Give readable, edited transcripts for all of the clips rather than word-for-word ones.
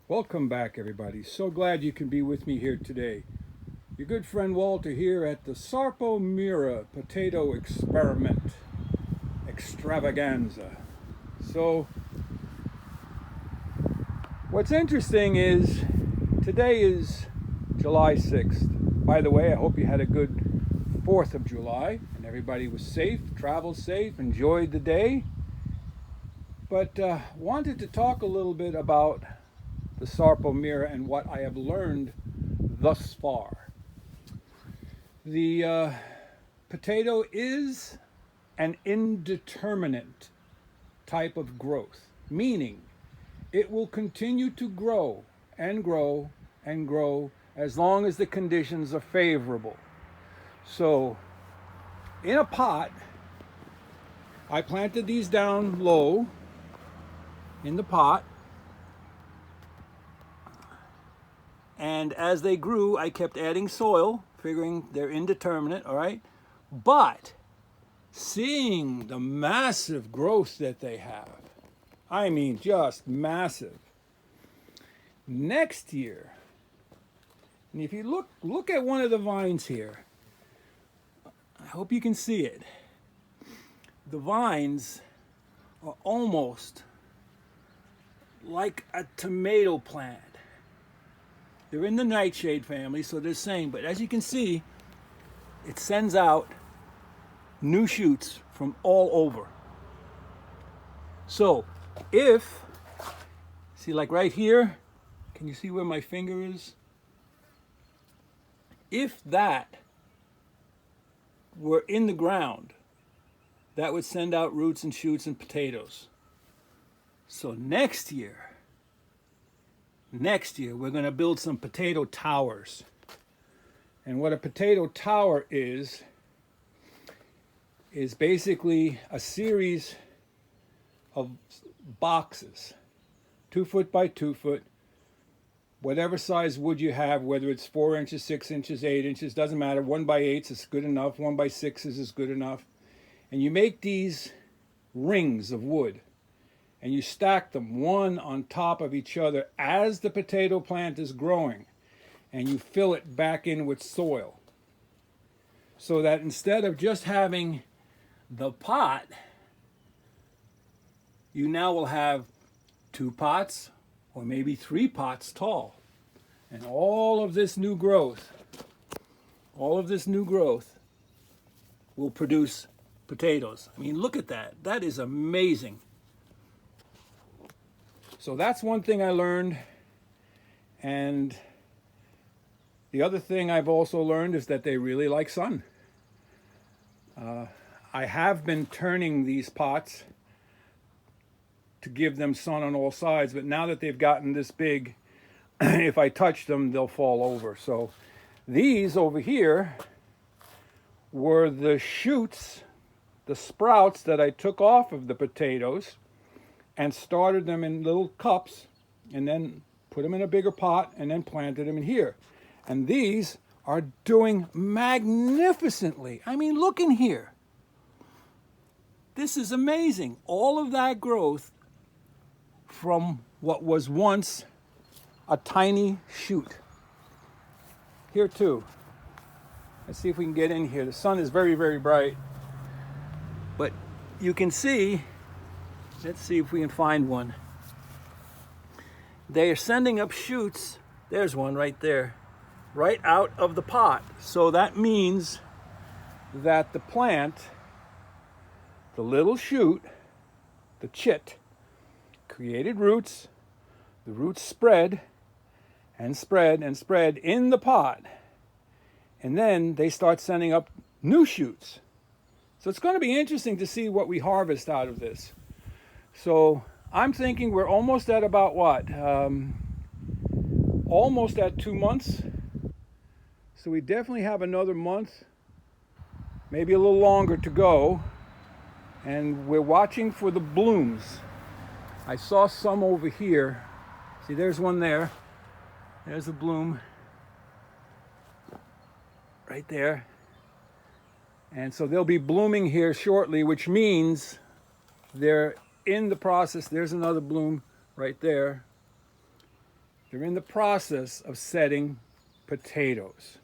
Welcome back, everybody. So glad you can be with me here today. Your good friend Walter here at the Sarpo Mira Potato Extravaganza. So, what's interesting is today is July 6th. By the way, I hope you had a good 4th of July and everybody was safe, traveled safe, enjoyed the day. But wanted to talk a little bit about the Sarpo Mira and what I have learned thus far. The potato is an indeterminate type of growth, meaning it will continue to grow and grow and grow as long as the conditions are favorable. So in a pot, I planted these down low in the pot. And as they grew, I kept adding soil, figuring they're indeterminate, all right? But seeing the massive growth that they have, I mean just massive. Next year, and if you look at one of the vines here, I hope you can see it. The vines are almost like a tomato plant. They're in the nightshade family, so they're same, but as you can see, it sends out new shoots from all over. So if, see like right here, can you see where my finger is? If that were in the ground, that would send out roots and shoots and potatoes. So next year we're going to build some potato towers. And what a potato tower is basically a series of boxes, 2 foot by 2 foot, whatever size wood you have, whether it's 4 inches, 6 inches, 8 inches, doesn't matter. 1 by 8s is good enough. 1 by 6s is good enough. And you make these rings of wood, and you stack them one on top of each other as the potato plant is growing, and you fill it back in with soil. So that instead of just having the pot, you now will have 2 pots or maybe 3 pots tall. And all of this new growth will produce potatoes. I mean, look at that. That is amazing. So that's one thing I learned. And the other thing I've also learned is that they really like sun. I have been turning these pots to give them sun on all sides, but now that they've gotten this big, if I touch them, they'll fall over. So these over here were the shoots, the sprouts that I took off of the potatoes and started them in little cups and then put them in a bigger pot and then planted them in here. And these are doing magnificently. I mean, look in here. This is amazing. All of that growth from what was once a tiny shoot. Here too. Let's see if we can get in here. The sun is very, very bright. But you can see, let's see if we can find one. They are sending up shoots, there's one right there, right out of the pot. So that means that the plant, the little shoot, the chit, created roots. The roots spread and spread and spread in the pot. And then they start sending up new shoots. So it's going to be interesting to see what we harvest out of this. So I'm thinking we're almost at about what? Almost at 2 months. So we definitely have another month, maybe a little longer to go. And we're watching for the blooms. I saw some over here. See, there's one there. There's a bloom right there. And so they'll be blooming here shortly, which means they're in the process. There's another bloom right there. They're in the process of setting potatoes.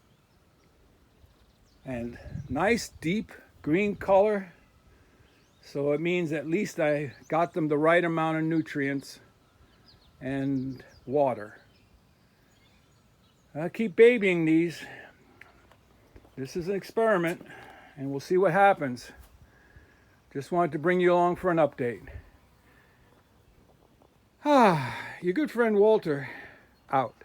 And nice deep green color. So it means at least I got them the right amount of nutrients and water. I'll keep babying these. This is an experiment and we'll see what happens. Just wanted to bring you along for an update. Your good friend Walter, out.